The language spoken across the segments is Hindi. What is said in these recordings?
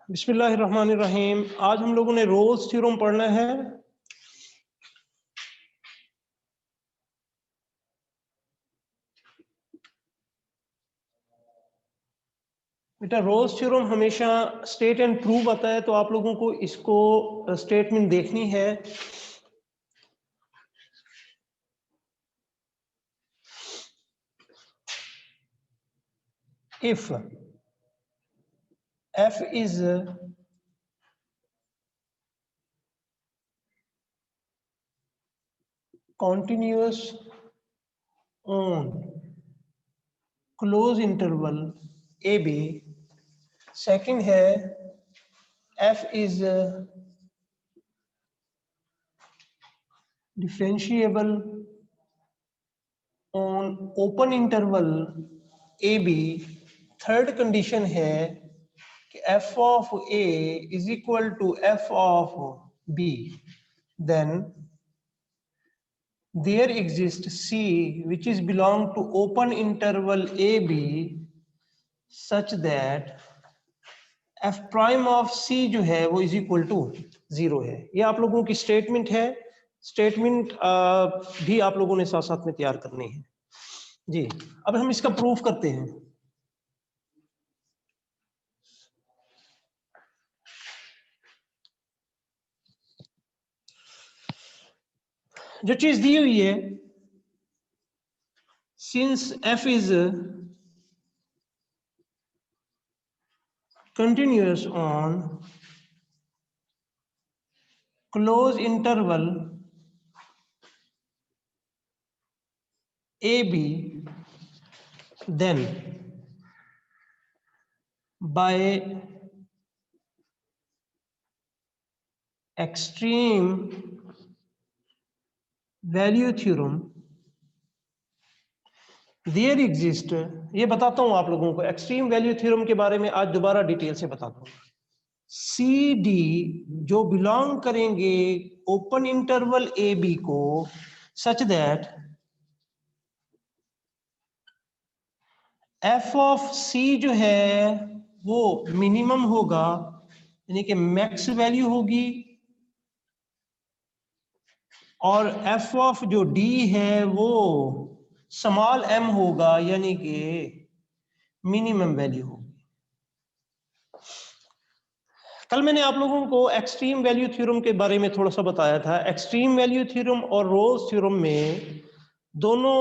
बिस्मिल्लाहिर्रहमानिर्रहीम। आज हम लोगों ने रोल्स थ्योरम पढ़ना है। बेटा रोल्स थ्योरम हमेशा स्टेट एंड प्रूव आता है, तो आप लोगों को इसको स्टेटमेंट देखनी है। If f is continuous on close interval A B, second है f is differentiable on open interval A B, third condition है कि f of a is equal to f of b, then there exists c which is belong to open interval a b such that f prime of c जो है वो is equal to 0 है। ये आप लोगों की स्टेटमेंट है। स्टेटमेंट भी आप लोगों ने साथ साथ में तैयार करनी है जी। अब हम इसका प्रूफ करते हैं। जो चीज दी हुई है, since f is continuous on close interval AB, then by extreme value theorem there exist, ये बताता हूं आप लोगों को। एक्सट्रीम वैल्यू थ्योरम के बारे में आज दोबारा डिटेल से बता दूंगा। सी डी जो बिलोंग करेंगे ओपन इंटरवल ए बी को, सच दैट एफ ऑफ सी जो है वो मिनिमम होगा, यानी कि मैक्स वैल्यू होगी, और एफ ऑफ जो डी है वो स्मॉल एम होगा, यानी कि मिनिमम वैल्यू होगी। कल मैंने आप लोगों को एक्सट्रीम वैल्यू थ्योरम के बारे में थोड़ा सा बताया था। एक्सट्रीम वैल्यू थ्योरम और रोल्स थ्योरम में दोनों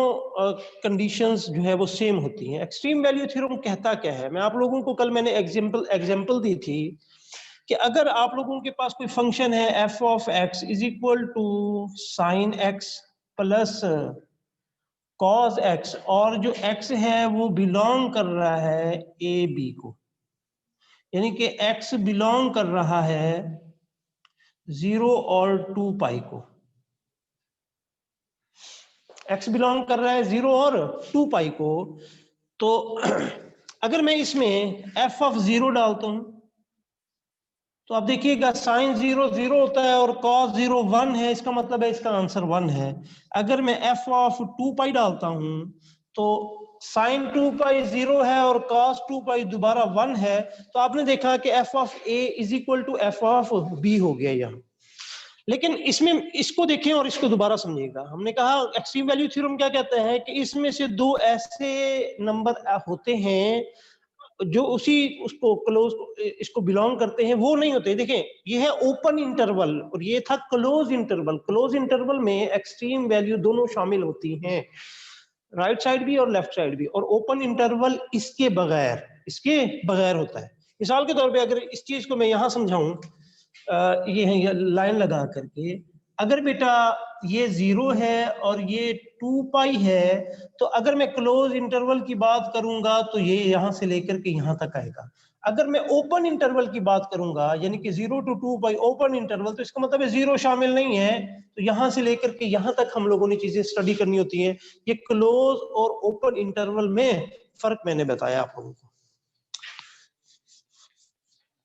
कंडीशंस जो है वो सेम होती हैं। एक्सट्रीम वैल्यू थ्योरम कहता क्या है, मैं आप लोगों को कल मैंने एग्जांपल दी थी कि अगर आप लोगों के पास कोई फंक्शन है f of x is equal to sine x plus cos x, और जो x है वो बिलोंग कर रहा है a b को, यानी कि x बिलोंग कर रहा है 0 और 2 पाई को। x बिलोंग कर रहा है 0 और 2 पाई को, तो अगर मैं इसमें f ऑफ 0 डालता हूं तो आप देखिएगा साइन 0 0 होता है और कॉस 0 1 है, इसका मतलब है इसका आंसर 1 है। अगर मैं f ऑफ 2 पाई डालता हूं तो साइन 2 पाई 0 है और कॉस 2 पाई दोबारा 1 है, तो आपने देखा कि f of a is equal to f of b हो गया यहाँ। लेकिन इसमें इसको देखें और इसको दोबारा समझिएगा। हमने कहा एक्सट्रीम वैल्यू थ्योरम क्या कहता है कि इसमें से दो ऐसे नंबर होते हैं जो उसी उसको क्लोज इसको बिलोंग करते हैं, वो नहीं होते। देखें ये है ओपन इंटरवल और ये था क्लोज इंटरवल। क्लोज इंटरवल में एक्सट्रीम वैल्यू दोनों शामिल होती हैं, राइट साइड भी और लेफ्ट साइड भी, और ओपन इंटरवल इसके बगैर होता है। मिसाल के तौर पे अगर इस चीज को मैं यहां समझाऊं, ये लाइन लगा करके, अगर बेटा ये 0 है और ये 2 पाई है, तो अगर मैं क्लोज इंटरवल की बात करूंगा तो ये यहां से लेकर के यहां तक आएगा। अगर मैं ओपन इंटरवल की बात करूंगा, यानी कि 0 to 2 पाई ओपन इंटरवल, तो इसका मतलब है 0 शामिल नहीं है। तो यहां से लेकर के यहां तक हम लोगों ने चीजें स्टडी करनी होती है। ये क्लोज और ओपन इंटरवल में फर्क मैंने बताया आप लोगों को।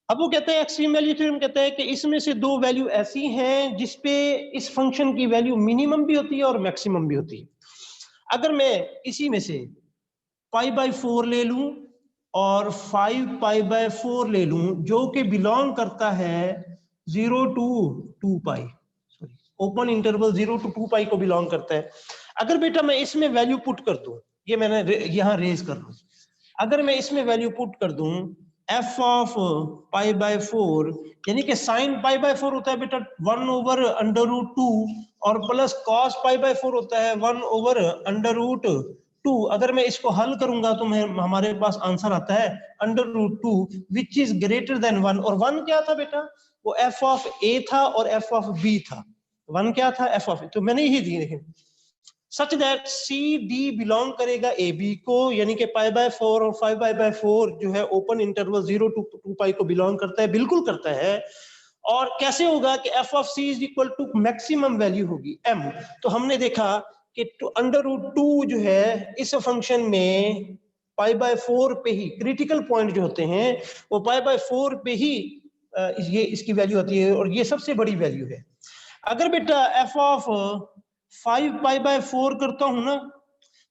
अब वो कहते हैं एक्सट्रीम वैल्यू थ्योरम कहता है कि इसमें से दो वैल्यू ऐसी हैं जिसपे इस फंक्शन की वैल्यू मिनिमम भी होती है और मैक्सिमम भी होती है। अगर मैं इसी में से पाई बाई 4 ले लूं और 5π/4 ले लूं जो कि बिलोंग करता है 0 to 2π, sorry open interval 0 to 2π को बिलोंग करता है। अगर बेटा मैं इसमें वैल्यू पुट कर दूं, ये मैंने यहां रेज कर लूं, अगर मैं इसमें वैल्यू पुट कर दूं f ऑफ π/4 यानी कि साइन π/4 होता है बेटा 1/√2 और प्लस कॉस π/4 होता है 1/√2। अगर मैं इसको हल करूंगा तो हमारे पास आंसर आता है √2 विच इज ग्रेटर देन 1। और 1 क्या था बेटा, वो f ऑफ a था और f ऑफ b था। 1 क्या था, f ऑफ a, तो मैंने यही दी लेकिन such that C D belong करेगा ए बी को, यानी कि π/4 और 5π/4 जो है ओपन इंटरवल 0 to 2π को बिलोंग करता है, बिल्कुल करता है। और कैसे होगा कि f of c is equal to maximum value होगी m। तो हमने देखा कि √2 जो है इस फंक्शन में π/4 पे ही क्रिटिकल पॉइंट जो होते हैं वो π/4 पे ही ये इसकी वैल्यू आती है और ये सबसे बड़ी वैल्यू है। अगर बेटा f ऑफ 5π/4 करता हूं ना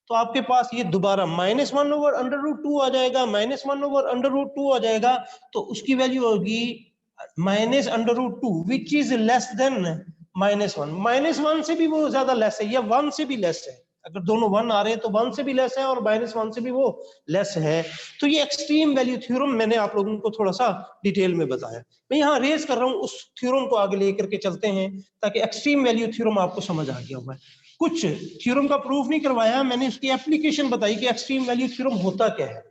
तो आपके पास ये दोबारा -1/√2 आ जाएगा, -1/√2 आ जाएगा, तो उसकी वैल्यू होगी -√2 विच इज लेस देन -1। -1 से भी वो ज्यादा लेस है या 1 से भी लेस है। अगर दोनों 1 आ रहे हैं तो 1 से भी लेस है और -1 से भी वो लेस है। तो ये एक्सट्रीम वैल्यू थ्योरम मैंने आप लोगों को थोड़ा सा डिटेल में बताया। मैं यहाँ रेज कर रहा हूँ, उस थ्योरम को आगे लेकर के चलते हैं ताकि एक्सट्रीम वैल्यू थ्योरम आपको समझ आ गया हुआ है। कुछ थ्योरम का प्रूफ नहीं करवाया, मैंने उसकी एप्लीकेशन बताई कि एक्सट्रीम वैल्यू थ्योरम होता क्या है।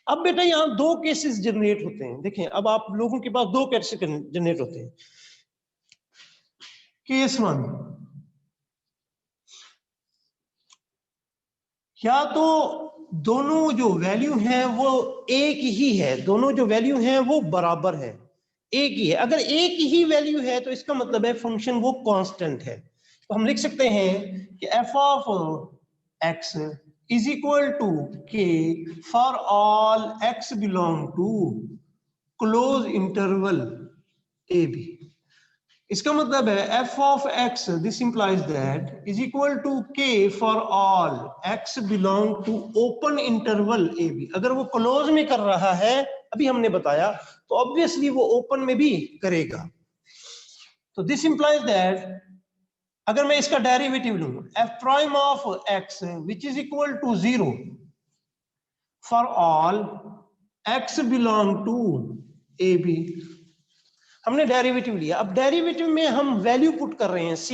अब बेटा यहाँ दो केसेस जनरेट होते हैं। देखें अब आप लोगों के पास दो केसेस जनरेट होते हैं। केस 1, या तो दोनों जो वैल्यू है वो एक ही है, दोनों जो वैल्यू है वो बराबर है, एक ही है। अगर एक ही वैल्यू है तो इसका मतलब है फंक्शन वो कांस्टेंट है। तो हम लिख सकते हैं कि f of x is equal to k for all x belong to close interval a b। इसका मतलब है f of x this implies that is equal to k for all x belong to open interval a b। अगर वो क्लोज में कर रहा है, अभी हमने बताया, तो ऑब्वियसली वो ओपन में भी करेगा। तो दिस इंप्लाइज दैट अगर मैं इसका डेरिवेटिव लूं f prime of x which is equal to 0 for all x belong to A B, हमने डेरिवेटिव लिया। अब डेरिवेटिव में हम वैल्यू पुट कर रहे हैं c,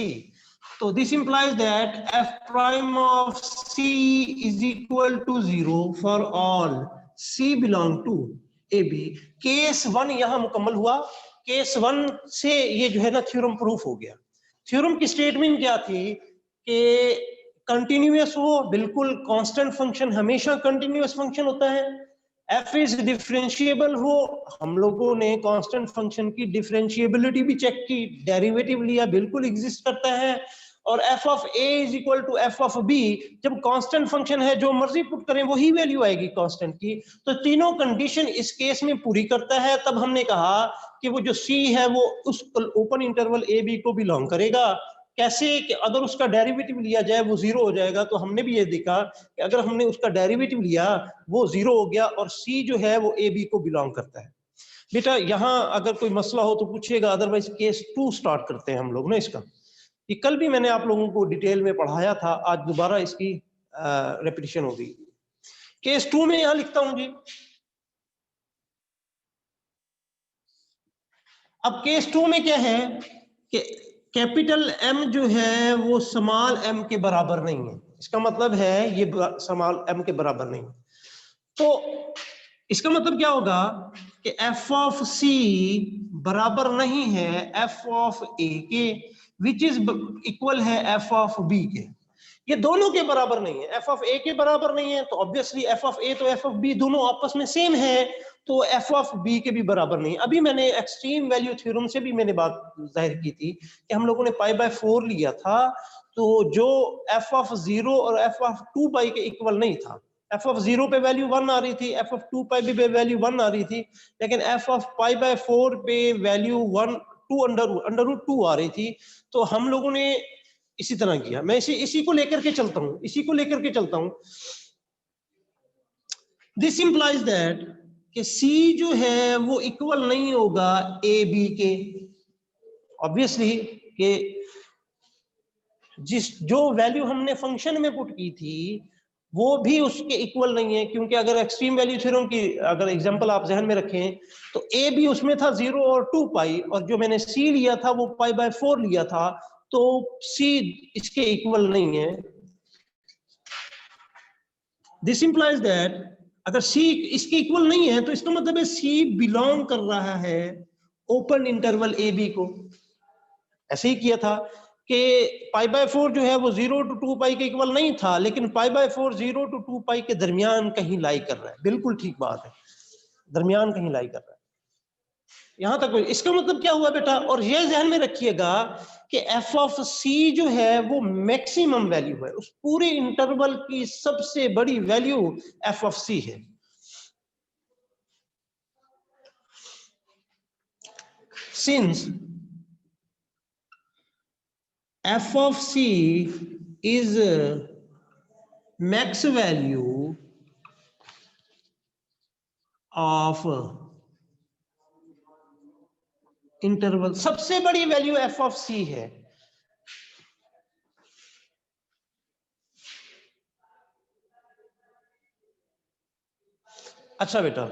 तो this implies that f prime of c is equal to 0 for all c belong to A B. Case 1 यहां मुकम्मल हुआ। केस 1 से ये जो है ना थ्योरम प्रूफ हो गया। थ्योरम की स्टेटमेंट क्या थी कि कंटिन्यूअस हो, बिल्कुल कांस्टेंट फंक्शन हमेशा कंटिन्यूअस फंक्शन होता है। f इज डिफरेंशिएबल हो, हम लोगों ने कांस्टेंट फंक्शन की डिफरेंशिएबिलिटी भी चेक की, डेरिवेटिव लिया, बिल्कुल एग्जिस्ट करता है। और f of a is equal to f of b, जब कांस्टेंट फंक्शन है जो मर्जी पुट करें वही वैल्यू आएगी कांस्टेंट की। तो तीनों कंडीशन इस केस में पूरी करता है। तब हमने कहा कि वो जो c है वो उस ओपन इंटरवल a b को बिलोंग करेगा। कैसे कि अगर उसका डेरिवेटिव लिया जाए वो 0 हो जाएगा। तो हमने भी ये देखा कि अगर हमने उसका डेरिवेटिव लिया वो 0 हो गया और c जो है वो a b को बिलोंग करता है। बेटा यहाँ अगर कोई मसला हो तो पूछिएगा, अदरवाइज केस 2 स्टार्ट करते हैं हम लोग ना इसका। ये कल भी मैंने आप लोगों को डिटेल में पढ़ाया था, आज दोबारा इसकी रेपिटेशन हो गई। केस 2 में यहां लिखता हूं जी। अब केस 2 में क्या है कि कैपिटल M जो है वो स्मॉल m के बराबर नहीं है। इसका मतलब है ये स्मॉल m के बराबर नहीं। तो इसका मतलब क्या होगा कि f ऑफ c बराबर नहीं है f ऑफ a के, विच इज इक्वल है f ऑफ b के। ये दोनों के बराबर नहीं है, f ऑफ a के बराबर नहीं है, तो ऑब्वियसली f ऑफ a तो f ऑफ b दोनों आपस में सेम है, तो f ऑफ b के भी बराबर नहीं। अभी मैंने एक्सट्रीम वैल्यू थ्योरम से भी मैंने बात जाहिर की थी कि हम लोगों ने π/4 लिया था, तो जो f ऑफ 0 और f ऑफ 2π के इक्वल नहीं था। f ऑफ 0 पे वैल्यू 1 आ रही थी, f ऑफ 2π पे वैल्यू 1 आ रही थी, लेकिन f ऑफ π/4 पे वैल्यू 2 आ रही थी। तो हम लोगों ने इसी तरह किया। मैं इसी को लेकर के चलता हूं, दिस इंप्लाइज दैट कि C जो है वो इक्वल नहीं होगा ए बी के। ऑब्वियसली कि जो वैल्यू हमने फंक्शन में पुट की थी वो भी उसके इक्वल नहीं है, क्योंकि अगर एक्सट्रीम वैल्यू थ्योरम की अगर एग्जांपल आप जहन में रखें तो ए भी उसमें था 0 और 2 पाई, और जो मैंने सी लिया था वो π/4 लिया था, तो सी इसके इक्वल नहीं है। दिस इंप्लाइज दैट अगर सी इसके इक्वल नहीं है तो इसका मतलब है सी बिलोंग कर रहा है ओपन इंटरवल ए बी को। ऐसे ही किया था कि π/4 जो है वो 0 to 2 पाई के इक्वल नहीं था, लेकिन π/4 0 to 2 पाई के दरमियान कहीं लाई कर रहा है। बिल्कुल ठीक बात है, दरमियान कहीं लाई कर रहा है। यहां तक इसका मतलब क्या हुआ बेटा, और ये ध्यान में रखिएगा कि एफ ऑफ सी जो है वो मैक्सिमम वैल्यू है, उस पूरे इंटरवल की सबसे बड़ी वैल्यू एफ ऑफ सी है। Since f of c is max value of interval, सबसे बड़ी वैल्यू f of c है। अच्छा बेटा,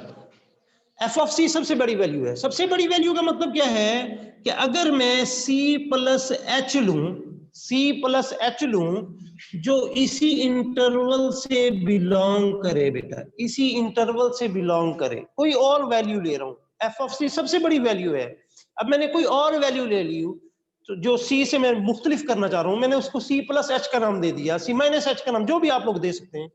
f of c सबसे बड़ी वैल्यू है। सबसे बड़ी वैल्यू का मतलब क्या है कि अगर मैं c प्लस एच लूं, c प्लस एच लूं जो इसी इंटरवल से बिलोंग करे, बेटा इसी इंटरवल से बिलोंग करे, कोई और वैल्यू ले रहा हूं, f of c सबसे बड़ी वैल्यू है। अब मैंने कोई और वैल्यू ले ली तो जो c से मैं मुख्तलिफ करना चाह रहा हूं, मैंने उसको c प्लस एच का नाम दे दिया, c माइनस एच का नाम, जो भी आप लोग दे सकते हैं।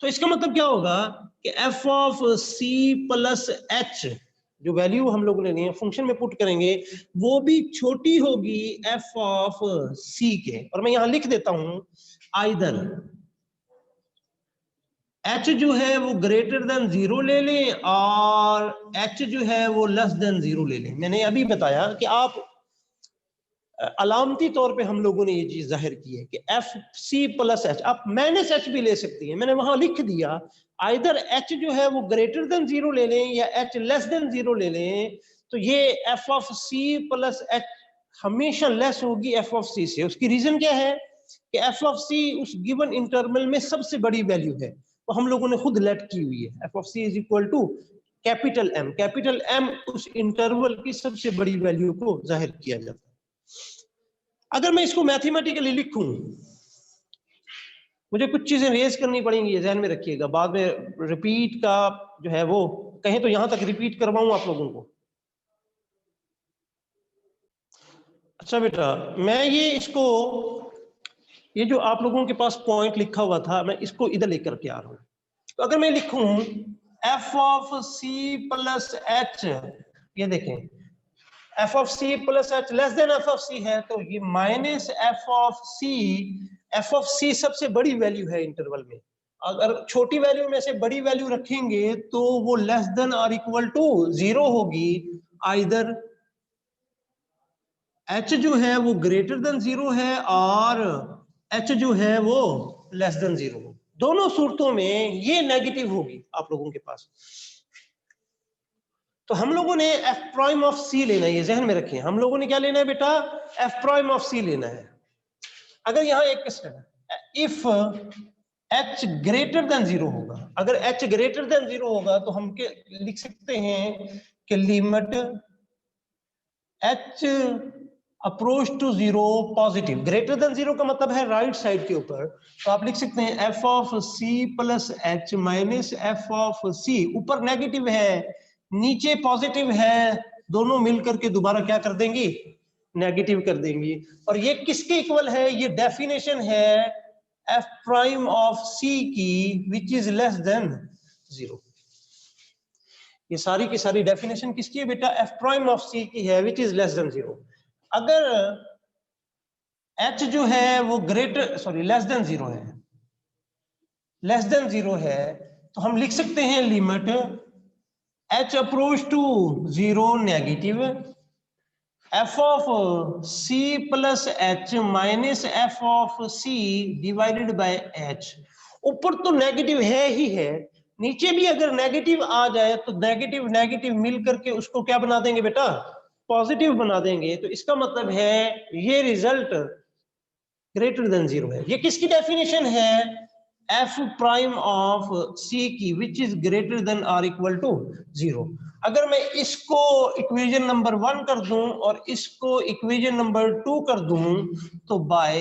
तो इसका मतलब क्या होगा कि f of c plus H जो वैल्यू हम लोगों ने ली है फंक्शन में पुट करेंगे वो भी छोटी होगी f ऑफ c के। और मैं यहां लिख देता हूं आइदर h जो है वो ग्रेटर देन 0 ले लें और h जो है वो लेस देन 0 ले लें। मैंने अभी बताया कि आप अलामती तौर पे हम लोगों ने ये चीज जाहिर की है कि एफ सी प्लस एच, आप माइनस एच भी ले सकती हैं, मैंने वहां लिख दिया आइदर एच जो है वो ग्रेटर देन 0 ले लें या एच लेस देन 0 ले लें। तो ये F of C plus H हमेशा लेस होगी एफ ऑफ सी से। उसकी रीजन क्या है कि एफ ऑफ सी उस गिवन इंटरवल में सबसे बड़ी वैल्यू है, तो हम लोगों ने खुद लेट की हुई है F of C is equal to capital M. Capital M उस इंटरवल की सबसे बड़ी वैल्यू को जाहिर किया जाता है। अगर मैं इसको मैथमेटिकली लिखूं, मुझे कुछ चीजें रेज करनी पड़ेंगी, ये ध्यान में रखिएगा, बाद में रिपीट का जो है वो कहें तो यहां तक रिपीट करवाऊं आप लोगों को। अच्छा बेटा, मैं ये जो आप लोगों के पास पॉइंट लिखा हुआ था मैं इसको इधर लेकर के आ रहा हूं। तो अगर मैं लिखूं f of C plus h, ये देखें f of C plus h less than f of c है, तो ये minus F of c, f of c सबसे बड़ी वैल्यू है इंटरवल में। अगर छोटी वैल्यू में से बड़ी वैल्यू रखेंगे तो वो लेस देन और इक्वल टू 0 होगी, आइदर एच जो है वो ग्रेटर देन 0 है और एच जो है वो लेस देन 0। दोनों सूरतों में ये नेगेटिव होगी आप लोगों के पास। तो हम लोगों ने एफ प्राइम ऑफ सी लेना है, ये जहन में रखें, हम लोगों ने क्या लेना है बेटा, एफ प्राइम ऑफ सी लेना है। अगर यहां एक क्वेश्चन है, इफ एच ग्रेटर देन 0 होगा, अगर एच ग्रेटर देन 0 होगा तो हम लिख सकते हैं कि limit H approach to 0 positive, greater than 0 का मतलब है राइट साइड के ऊपर, तो आप लिख सकते हैं f of C plus H minus F of c, ऊपर नेगेटिव है नीचे पॉजिटिव है, दोनों मिलकर के दोबारा क्या कर देंगी, नेगेटिव कर देंगी। और ये किसके इक्वल है, ये डेफिनेशन है एफ प्राइम ऑफ सी की विच इज लेस देन 0। ये सारी की सारी डेफिनेशन किसकी है बेटा, एफ प्राइम ऑफ सी की है विच इज लेस देन 0। अगर h जो है वो लेस देन 0 है, लेस देन 0 है, तो हम लिख सकते हैं limit h approach to 0 negative f of c plus H minus f of c divided by h। ऊपर तो नेगेटिव है ही है, नीचे भी अगर नेगेटिव आ जाए तो नेगेटिव नेगेटिव मिल करके उसको क्या बना देंगे बेटा, पॉजिटिव बना देंगे। तो इसका मतलब है ये रिजल्ट ग्रेटर देन 0 है। ये किसकी डेफिनेशन है, एफ प्राइम ऑफ सी की, which is greater than or equal to 0। अगर मैं इसको इक्वेशन नंबर 1 कर दूं और इसको इक्वेशन नंबर 2 कर दूं, तो bye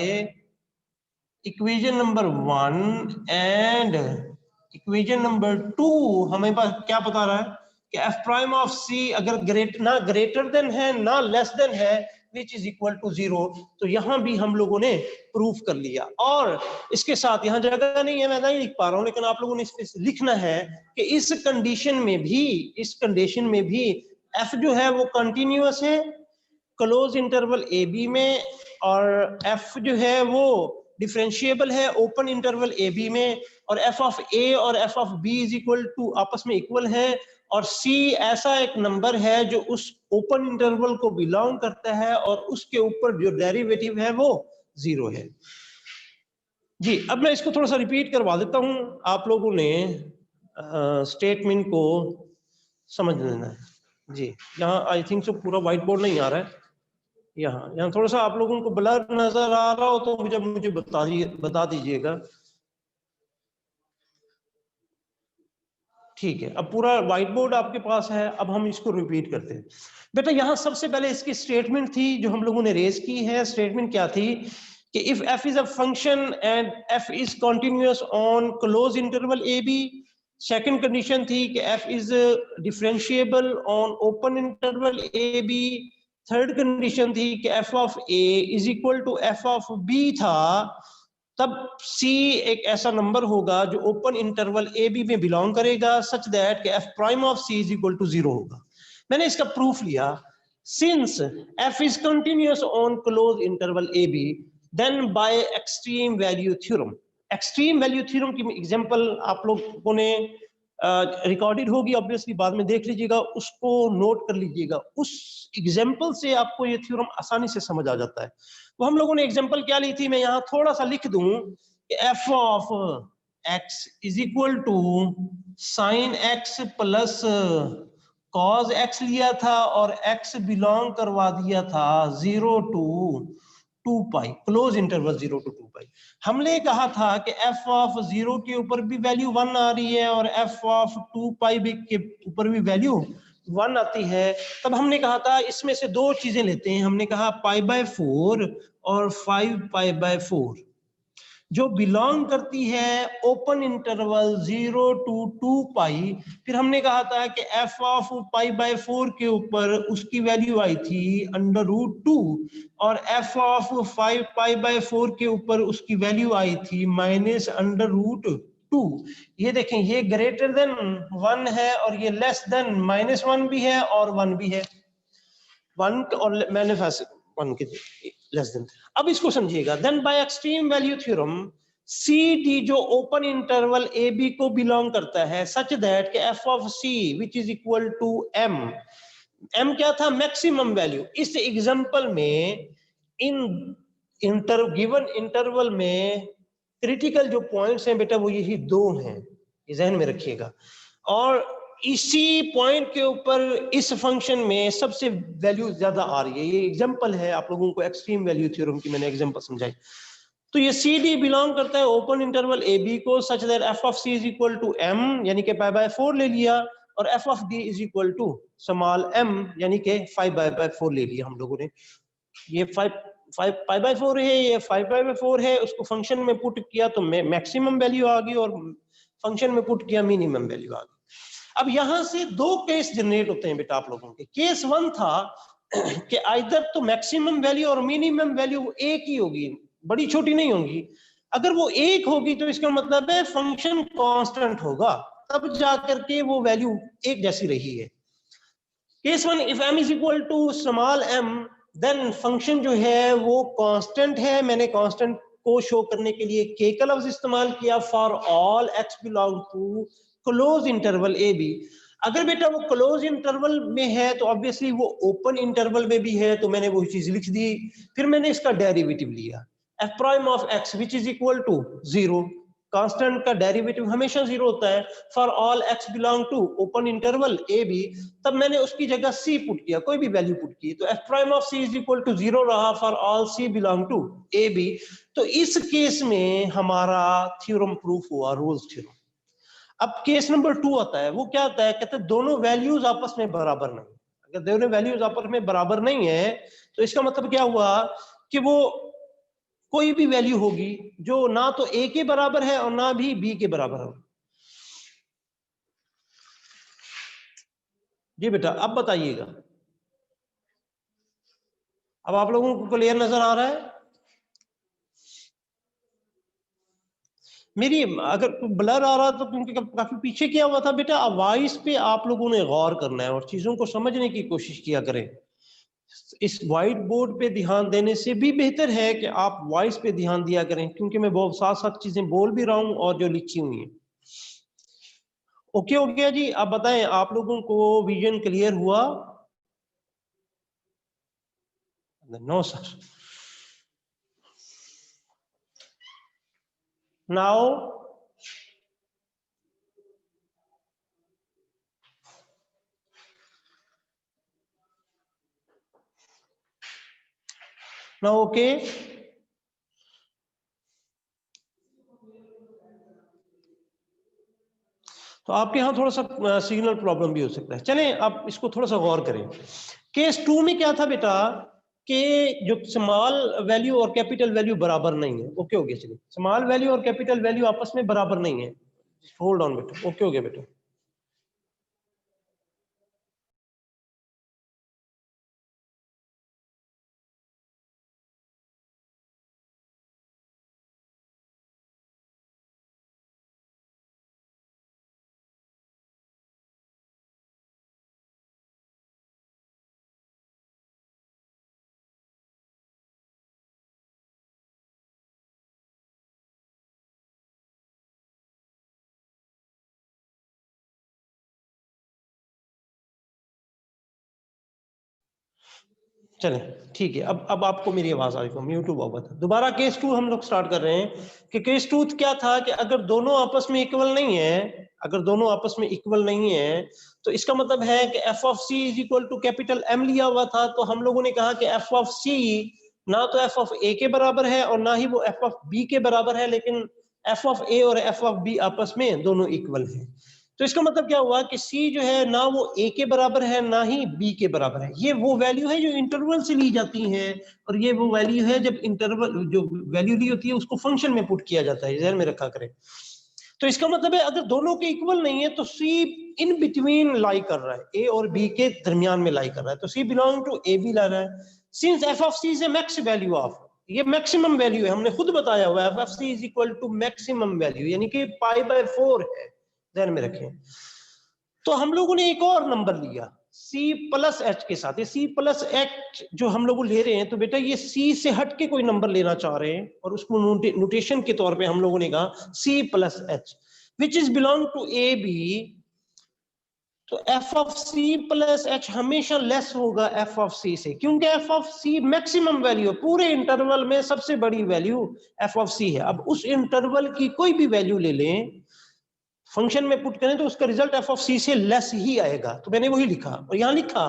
equation number 1 and equation number 2 हमें क्या बता रहा है कि एफ प्राइम ऑफ सी अगर ना ग्रेटर देन है ना लेस देन है, विच इज इक्वल टू 0। तो यहां भी हम लोगों ने प्रूफ कर लिया। और इसके साथ यहां जगह नहीं है, मैं नहीं लिख पा रहा हूं, लेकिन आप लोगों ने इस लिखना है कि इस कंडीशन में भी एफ जो है वो कंटिन्यूअस है क्लोज इंटरवल ए बी में, और एफ जो है वो डिफरेंशिएबल है ओपन इंटरवल ए बी में, और एफ ऑफ ए और F of B is equal to आपस में इक्वल है, और सी ऐसा एक नंबर है जो उस ओपन इंटरवल को बिलोंग करता है और उसके ऊपर जो डेरिवेटिव है वो 0 है। जी अब मैं इसको थोड़ा सा रिपीट करवा देता हूं, आप लोगों ने स्टेटमेंट को समझ लेना है। जी यहाँ आई थिंक सो पूरा व्हाइट बोर्ड नहीं आ रहा है, यहाँ थोड़ा सा आप लोगों को ब्लर नजर आ रहा हो तो मुझे बता दीजिएगा। ठीक है, अब पूरा व्हाइट बोर्ड आपके पास है। अब हम इसको रिपीट करते हैं। बेटा यहाँ सबसे पहले इसकी स्टेटमेंट थी जो हम लोगों ने रेज की है। स्टेटमेंट क्या थी कि if f is a function and f is continuous on close interval A B. Second condition थी कि f is differentiable on open interval A B. Third condition थी कि f of a is equal to f of b था, तब C एक ऐसा नंबर होगा जो ओपन इंटरवल ए बी में बिलोंग करेगा, सच दैट कि f prime of C is equal to 0 होगा। मैंने इसका प्रूफ लिया, since f is continuous on close interval A B then by extreme value theorem. Extreme value theorem की एग्जांपल आप लोगों ने रिकॉर्डेड होगी, ऑब्वियसली बाद में देख लीजिएगा, उसको नोट कर लीजिएगा। उस एग्जांपल से आपको ये थ्योरम आसानी से समझ आ जाता है। तो हम लोगों ने एग्जांपल क्या ली थी, मैं यहाँ थोड़ा सा लिख दूं कि f of x is equal to sine x plus cos x लिया था और x बिलोंग करवा दिया था 0 to 2 pi, close interval 0 to 2 pi. हमने कहा था कि f ऑफ 0 के ऊपर भी वैल्यू 1 आ रही है और f ऑफ 2 पाई के ऊपर भी वैल्यू 1 आती है। तब हमने कहा था इसमें से दो चीजें लेते हैं, हमने कहा π/4 और 5π/4 जो बिलोंग करती है ओपन इंटरवल 0 टू 2 पाई। फिर हमने कहा था कि f ऑफ π/4 के ऊपर उसकी वैल्यू आई थी √2 और f ऑफ 5π/4 के ऊपर उसकी वैल्यू आई थी -√2। ये देखें, ये ग्रेटर देन 1 है और ये लेस देन -1 भी है और 1 भी है, 1 और मैंने 1 के लेस देन। अब इसको समझिएगा, then by extreme value theorem C D जो ओपन इंटरवल ए बी को बिलोंग करता है, सच दैट कि F of C which is equal to M. M क्या था, मैक्सिमम वैल्यू। इस एग्जांपल में इन गिवन इंटरवल में क्रिटिकल जो पॉइंट्स हैं बेटा वो यही दो हैं, ये ध्यान में रखिएगा। और इसी पॉइंट के ऊपर इस फंक्शन में सबसे वैल्यू ज्यादा आ रही है। ये एग्जांपल है आप लोगों को एक्सट्रीम वैल्यू थ्योरम की, मैंने एग्जांपल समझाई। तो ये सी डी बिलोंग करता है ओपन इंटरवल ए बी को, such that F of C is equal to M यानी कि π/4 ले लिया, और F of D is equal to small M यानी कि 5π/4 ले लिया हम लोगों ने। ये 5π/4 है, ये 5π/4 है, उसको फंक्शन में पुट किया तो मैक्सिमम वैल्यू आ गई और फंक्शन में पुट किया मिनिमम वैल्यू आ गई। अब यहां से दो केस जनरेट होते हैं बेटा आप लोगों के। केस 1 था कि आइदर तो मैक्सिमम वैल्यू और मिनिमम वैल्यू एक ही होगी, बड़ी छोटी नहीं होगी। अगर वो एक होगी तो इसका मतलब है फंक्शन कांस्टेंट होगा, तब जाकर के वो वैल्यू एक जैसी रही है। Case 1, if m is equal to small m then function जो है वो कांस्टेंट है। मैंने कांस्टेंट को शो करने के लिए k का लफ्ज इस्तेमाल किया, for all x belong to close interval A B. अगर बेटा वो क्लोज इंटरवल में है तो ऑब्वियसली वो ओपन इंटरवल में भी है, तो मैंने वो चीज लिख दी। फिर मैंने इसका डेरिवेटिव लिया f prime of x which is equal to 0। Constant का डेरिवेटिव हमेशा 0 होता है for all x belong to open interval A B, तब मैंने उसकी जगह c पुट किया, कोई भी वैल्यू पुट की, तो f prime of c is equal to 0 रहा for all c belong to A B. तो इस केस में हमारा थ्योरम प्रूफ हुआ, रोल्स थ्योरम। अब केस नंबर 2 आता है, वो क्या आता है, कहते हैं दोनों वैल्यूज आपस में बराबर नहीं। अगर दोनों वैल्यूज आपस में बराबर नहीं है तो इसका मतलब क्या हुआ कि वो कोई भी वैल्यू होगी जो ना तो a के बराबर है और ना भी b के बराबर है। जी बेटा, अब बताइएगा, अब आप लोगों को क्लियर नजर आ रहा है? मेरी अगर ब्लर आ रहा तो क्योंकि काफी पीछे किया हुआ था बेटा। अब वॉइस पे आप लोगों ने गौर करना है और चीजों को समझने की कोशिश किया करें। इस व्हाइट बोर्ड पे ध्यान देने से भी बेहतर है कि आप वॉइस पे ध्यान दिया करें, क्योंकि मैं बहुत साथ साथ चीजें बोल भी रहा हूं और जो लिखी हुई हैं। ओके हो गया जी? आप बताएं, आप लोगों को विजन क्लियर हुआ? No sir. Now now okay. तो आपके यहाँ थोड़ा सा सिग्नल प्रॉब्लम भी हो सकता है। चलें आप इसको थोड़ा सा गौर करें। केस 2 में क्या था बेटा कि जो स्मॉल वैल्यू और कैपिटल वैल्यू बराबर नहीं है। ओके हो गया? चलिए, स्मॉल वैल्यू और कैपिटल वैल्यू आपस में बराबर नहीं है। होल्ड ऑन बेटा। ओके हो गया बेटा? चलें ठीक है। अब आपको मेरी आवाज आ रही है, म्यूट हुआ हुआ था। दोबारा केस 2 हम लोग स्टार्ट कर रहे हैं कि केस 2 क्या था कि अगर दोनों आपस में इक्वल नहीं है, अगर दोनों आपस में इक्वल नहीं है तो इसका मतलब है कि F of C is equal to capital M लिया हुआ था। तो हम लोगों ने कहा कि एफ ऑफ सी ना तो एफ ऑफ ए के बराबर है और ना ही वो एफ ऑफ बी के बराबर है, लेकिन एफ ऑफ ए और एफ ऑफ बी आपस में दोनों इक्वल है। तो इसका मतलब क्या हुआ कि C जो है ना वो A के बराबर है ना ही B के बराबर है। ये वो वैल्यू है जो इंटरवल से ली जाती है और ये वो वैल्यू है जब इंटरवल जो वैल्यू ली होती है उसको फंक्शन में पुट किया जाता है। ध्यान में रखा करें। तो इसका मतलब है अगर दोनों के इक्वल नहीं है तो C इन बिटवीन लाई कर रहा है, A और B के दरमियान में लाई कर रहा है। तो C belong to A B ला रहा है। Since f of C is a max value of, ये मैक्सिमम वैल्यू है, हमने खुद बताया हुआ है f of C is equal to maximum value, यानी कि π/4 है। ध्यान में रखें। तो हम लोगों ने एक और नंबर लिया C प्लस एच के साथ। ये C प्लस एच जो हम लोग ले रहे हैं, तो बेटा ये C से हट के कोई नंबर लेना चाह रहे हैं और उसको नोटेशन के तौर पे हम लोगों ने कहा C plus H which is belong to A B. तो f of C plus H हमेशा लेस होगा f ऑफ C से, क्योंकि f of C maximum value, पूरे इंटरवल में सबसे बड़ी वैल्यू f ऑफ C है। अब उस इंटरवल की कोई भी वैल्यू ले लें, फंक्शन में पुट करें तो उसका रिजल्ट एफ ऑफ सी से लेस ही आएगा। तो मैंने वही लिखा और यहां लिखा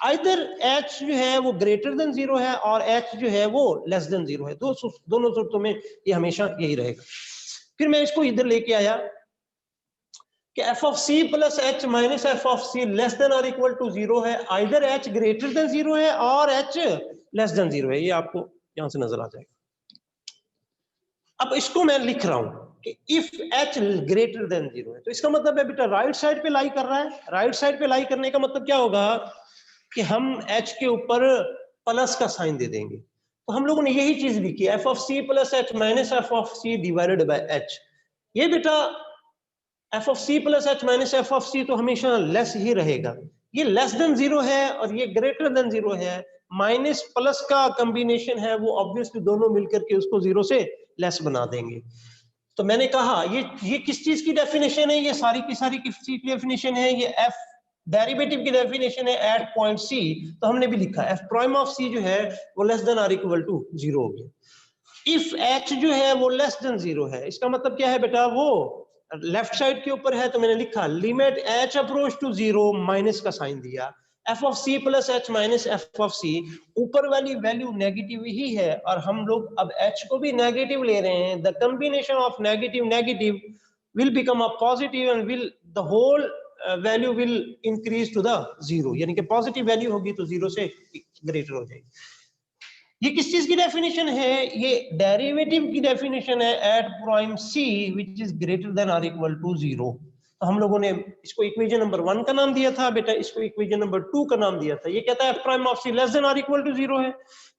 आइदर एच जो है वो ग्रेटर देन 0 है और एच जो है वो लेस देन 0 है। दोनों सूरतों में ये हमेशा यही रहेगा। फिर मैं इसको इधर लेके आया कि F of C plus H minus F of C less than और इक्वल टू 0 है, आइदर एच ग्रेटर देन 0 है और एच लेस देन 0 है। ये आपको यहां से नजर आ जाएगा। अब इसको मैं लिख रहा हूं कि इफ h ग्रेटर देन 0 है, तो इसका मतलब है बेटा राइट साइड पे लाई कर रहा है। राइट साइड पे लाई करने का मतलब क्या होगा कि हम h के ऊपर प्लस का साइन दे देंगे। तो हम लोगों ने यही चीज भी की, f of C plus H minus F of c divided by h. ये बेटा f of C plus H minus F of c तो हमेशा लेस ही रहेगा। ये लेस देन 0 है और ये ग्रेटर देन 0 है। माइनस प्लस का कॉम्बिनेशन है, वो ऑब्वियसली दोनों मिलकर के उसको 0 से लेस बना देंगे। तो मैंने कहा ये किस चीज की डेफिनेशन है? ये सारी की सारी किस चीज की डेफिनेशन है? ये एफ डेरिवेटिव की डेफिनेशन है एट पॉइंट सी। तो हमने भी लिखा एफ प्राइम ऑफ सी जो है वो लेस देन और इक्वल टू 0 हो गया। इफ h जो है वो लेस देन 0 है, इसका मतलब क्या है बेटा, वो लेफ्ट साइड के ऊपर है, तो मैंने लिखा limit h approach to 0 minus का साइन दिया, f of c plus h minus f of c, ऊपर वाली वैल्यू नेगेटिव ही है और हम लोग अब h को भी नेगेटिव ले रहे हैं, the combination of negative negative will become a positive and will the whole value will increase to the 0, यानी कि पॉजिटिव वैल्यू होगी तो 0 से ग्रेटर हो जाएगी। ये किस चीज की डेफिनेशन है, ये डेरिवेटिव की डेफिनेशन है at prime c which is greater than or equal to 0। तो हम लोगों ने इसको इक्वेशन नंबर 1 का नाम दिया था बेटा, इसको इक्वेशन नंबर 2 का नाम दिया था। ये कहता है f prime of c less than और इक्वल टू 0 है,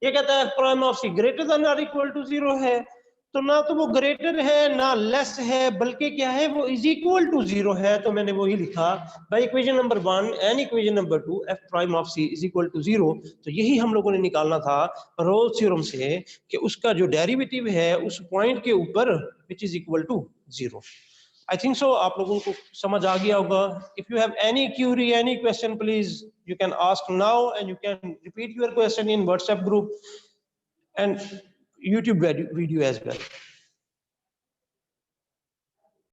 ये कहता है f prime of c greater than और इक्वल टू 0 है। तो ना तो वो ग्रेटर है ना लेस है, बल्कि क्या है, वो इज इक्वल टू 0 है। तो मैंने वही लिखा by equation number 1 and equation number 2 f prime of c is equal to 0। तो यही हम लोगों ने निकालना था रोल्स थ्योरम से कि उसका जो डेरिवेटिव है उस पॉइंट के ऊपर which is equal to 0। I think so आप लोगों को समझ आ गया होगा। If you have any query any question please you can ask now and you can repeat your question in WhatsApp group and YouTube video as well.